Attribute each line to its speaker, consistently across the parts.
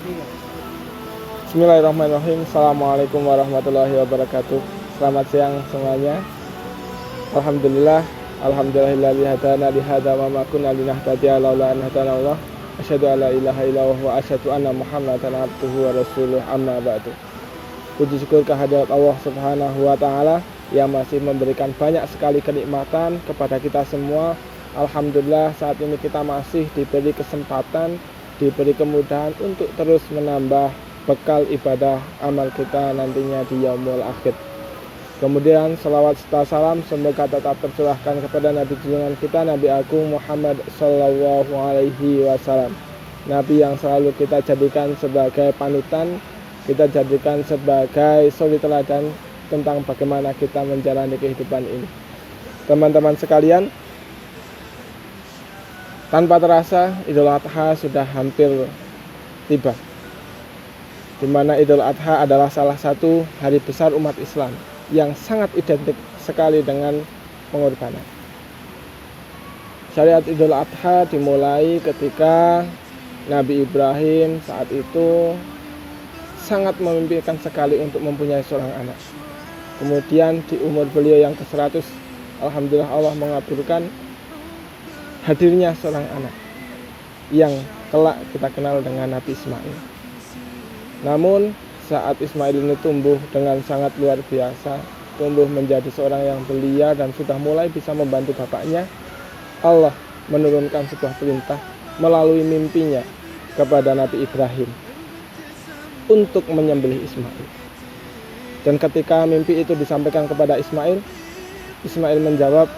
Speaker 1: Bismillahirrahmanirrahim. Assalamualaikum warahmatullahi wabarakatuh. Selamat siang semuanya. Alhamdulillahilladzi hadana li hadza wa ma kunna linahtadiya laula an hadana Allah. Asyhadu an la ilaha illallah wa asyhadu anna Muhammadan abduhu wa rasuluh, amma ba'du. Puji syukur kehadirat Allah Subhanahu wa taala yang masih memberikan banyak sekali kenikmatan kepada kita semua. Alhamdulillah saat ini kita masih diberi kesempatan, diberi kemudahan untuk terus menambah bekal ibadah amal kita nantinya di yaumul akhir. Kemudian salawat serta salam semoga tetap tercurahkan kepada Nabi junjungan kita, Nabi Agung Muhammad Sallallahu Alaihi Wasallam. Nabi yang selalu kita jadikan sebagai panutan, kita jadikan sebagai suri teladan tentang bagaimana kita menjalani kehidupan ini. Teman-teman sekalian, tanpa terasa Idul Adha sudah hampir tiba, di mana Idul Adha adalah salah satu hari besar umat Islam yang sangat identik sekali dengan pengorbanan. Syariat Idul Adha dimulai ketika Nabi Ibrahim saat itu sangat memimpikan sekali untuk mempunyai seorang anak. Kemudian di umur beliau yang ke-100, alhamdulillah Allah mengabulkan hadirnya seorang anak yang kelak kita kenal dengan Nabi Ismail. Namun saat Ismail ini tumbuh dengan sangat luar biasa, tumbuh menjadi seorang yang belia dan sudah mulai bisa membantu bapaknya, Allah menurunkan sebuah perintah melalui mimpinya kepada Nabi Ibrahim untuk menyembelih Ismail. Dan ketika mimpi itu disampaikan kepada Ismail, Ismail menjawab,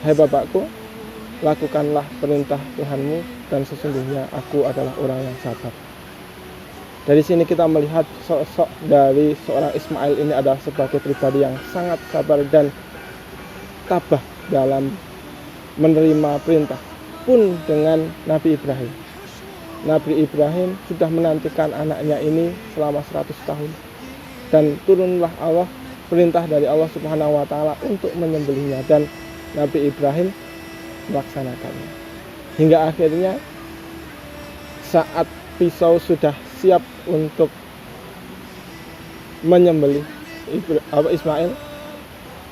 Speaker 1: "Hai bapakku, lakukanlah perintah Tuhanmu dan sesungguhnya aku adalah orang yang sabar." Dari sini kita melihat sosok dari seorang Ismail ini adalah sebagai pribadi yang sangat sabar dan tabah dalam menerima perintah. Pun dengan Nabi Ibrahim. Nabi Ibrahim sudah menantikan anaknya ini selama 100 tahun. Dan turunlah Allah, perintah dari Allah Subhanahu wa taala untuk menyembelihnya, dan Nabi Ibrahim melaksanakannya. Hingga akhirnya saat pisau sudah siap untuk menyembelih Ismail,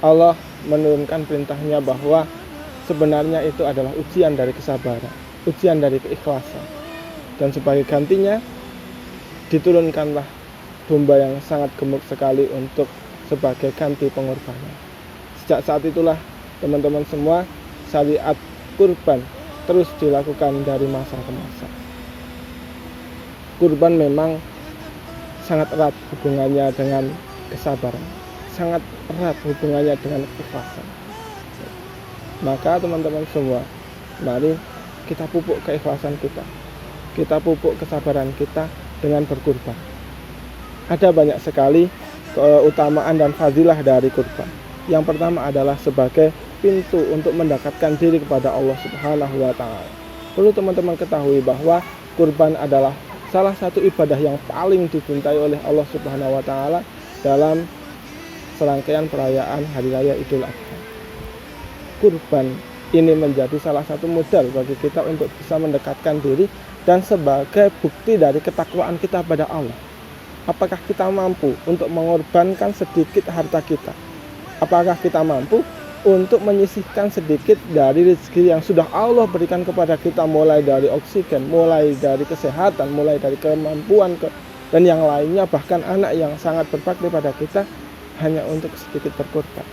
Speaker 1: Allah menurunkan perintahnya bahwa sebenarnya itu adalah ujian dari kesabaran, ujian dari keikhlasan. Dan sebagai gantinya diturunkanlah domba yang sangat gemuk sekali untuk sebagai ganti pengorbanan. Sejak saat itulah teman-teman semua, syariat kurban terus dilakukan dari masa ke masa. Kurban memang sangat erat hubungannya dengan kesabaran, sangat erat hubungannya dengan keikhlasan. Maka teman-teman semua, mari kita pupuk keikhlasan kita pupuk kesabaran kita dengan berkurban. Ada banyak sekali keutamaan dan fadilah dari kurban. Yang pertama adalah sebagai pintu untuk mendekatkan diri kepada Allah Subhanahu wa taala. Perlu teman-teman ketahui bahwa kurban adalah salah satu ibadah yang paling dicintai oleh Allah Subhanahu wa taala dalam serangkaian perayaan hari raya Idul Adha. Kurban ini menjadi salah satu modal bagi kita untuk bisa mendekatkan diri dan sebagai bukti dari ketakwaan kita pada Allah. Apakah kita mampu untuk mengorbankan sedikit harta kita? Apakah kita mampu untuk menyisihkan sedikit dari rezeki yang sudah Allah berikan kepada kita, mulai dari oksigen, mulai dari kesehatan, mulai dari kemampuan dan yang lainnya, bahkan anak yang sangat berbakti pada kita, hanya untuk sedikit berkorban.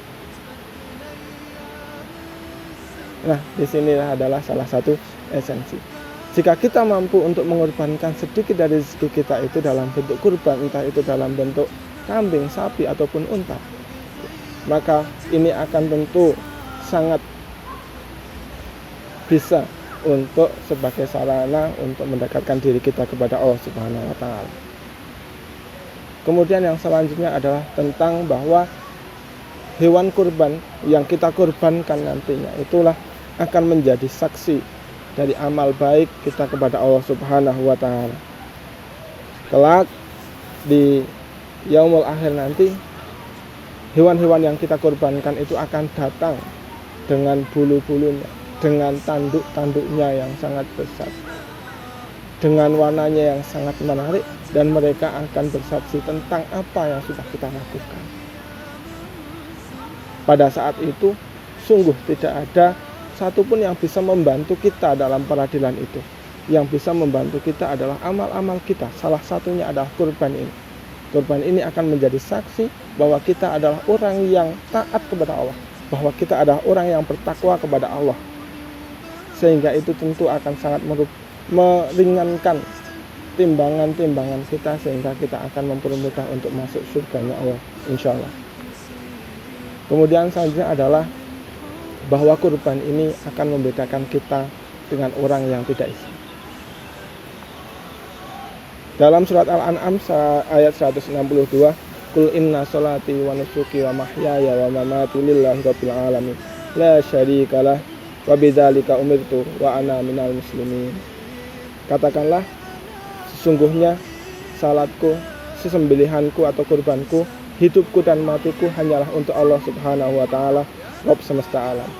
Speaker 1: Nah, disinilah adalah salah satu esensi. Jika kita mampu untuk mengorbankan sedikit dari rezeki kita itu dalam bentuk kurban, entah itu dalam bentuk kambing, sapi, ataupun unta, maka ini akan tentu sangat bisa untuk sebagai sarana untuk mendekatkan diri kita kepada Allah Subhanahu wa taala. Kemudian yang selanjutnya adalah tentang bahwa hewan kurban yang kita kurbankan nantinya itulah akan menjadi saksi dari amal baik kita kepada Allah Subhanahu wa taala. Kelak di yaumul akhir nanti, hewan-hewan yang kita kurbankan itu akan datang dengan bulu-bulunya, dengan tanduk-tanduknya yang sangat besar. dengan warnanya yang sangat menarik, dan mereka akan bersaksi tentang apa yang sudah kita lakukan. Pada saat itu sungguh tidak ada satupun yang bisa membantu kita dalam peradilan itu. Yang bisa membantu kita adalah amal-amal kita. Salah satunya adalah kurban ini. Kurban ini akan menjadi saksi bahwa kita adalah orang yang taat kepada Allah, bahwa kita adalah orang yang bertakwa kepada Allah. Sehingga itu tentu akan sangat meringankan timbangan-timbangan kita, sehingga kita akan mempermudah untuk masuk surganya Allah, insya Allah. Kemudian selanjutnya adalah bahwa kurban ini akan membedakan kita dengan orang yang tidak Islam. Dalam surat Al-An'am ayat 162, Qul inna sholati wa nusuki wa mahyaya wa mamati lillahi rabbil alamin la syarikalah wa bidzalika umirtu wa ana minal muslimin. Katakanlah, sesungguhnya salatku, sesembelihanku atau kurbanku, hidupku dan matiku hanyalah untuk Allah Subhanahu wa taala, Rabb semesta alam.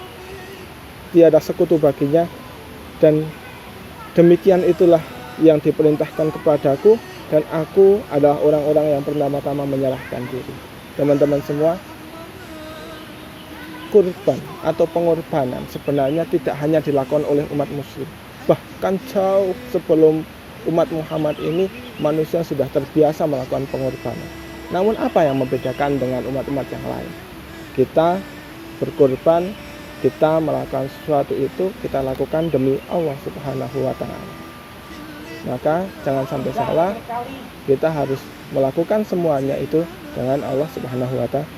Speaker 1: Tiada sekutu baginya, dan demikian itulah yang diperintahkan kepadaku, dan aku adalah orang-orang yang pertama-tama menyerahkan diri. Teman-teman semua, kurban atau pengorbanan sebenarnya tidak hanya dilakukan oleh umat muslim. Bahkan jauh sebelum umat Muhammad ini, manusia sudah terbiasa melakukan pengorbanan. Namun apa yang membedakan dengan umat-umat yang lain? Kita berkorban, kita melakukan sesuatu itu, kita lakukan demi Allah Subhanahu wa ta'ala. Maka jangan sampai salah, kita harus melakukan semuanya itu dengan Allah Subhanahu wa ta'ala.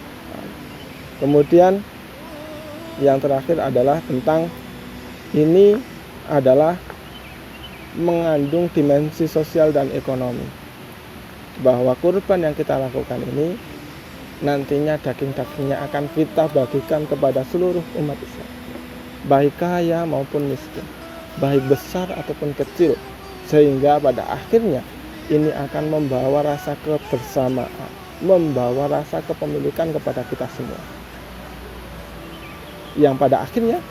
Speaker 1: Kemudian yang terakhir adalah tentang ini adalah mengandung dimensi sosial dan ekonomi, bahwa kurban yang kita lakukan ini nantinya daging-dagingnya akan kita bagikan kepada seluruh umat Islam, baik kaya maupun miskin, baik besar ataupun kecil, sehingga pada akhirnya ini akan membawa rasa kebersamaan, membawa rasa kepemilikan kepada kita semua, yang pada akhirnya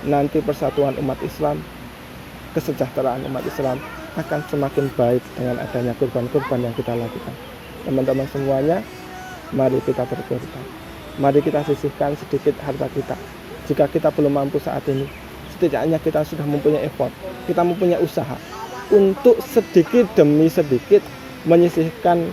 Speaker 1: nanti persatuan umat Islam, kesejahteraan umat Islam akan semakin baik dengan adanya kurban-kurban yang kita lakukan. Teman-teman semuanya, mari kita berkorban, mari kita sisihkan sedikit harta kita. Jika kita belum mampu saat ini, setidaknya kita sudah mempunyai effort, kita mempunyai usaha untuk sedikit demi sedikit menyisihkan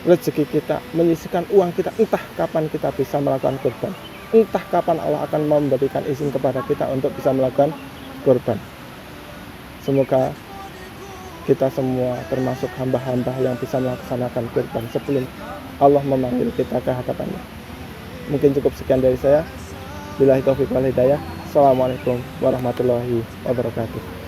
Speaker 1: rezeki kita, menyisihkan uang kita. Entah kapan kita bisa melakukan kurban, entah kapan Allah akan memberikan izin kepada kita untuk bisa melakukan kurban. Semoga kita semua termasuk hamba-hamba yang bisa melaksanakan kurban sebelum Allah memanggil kita ke hadapannya. Mungkin cukup sekian dari saya. Billahi taufiq wal hidayah. Assalamualaikum warahmatullahi wabarakatuh.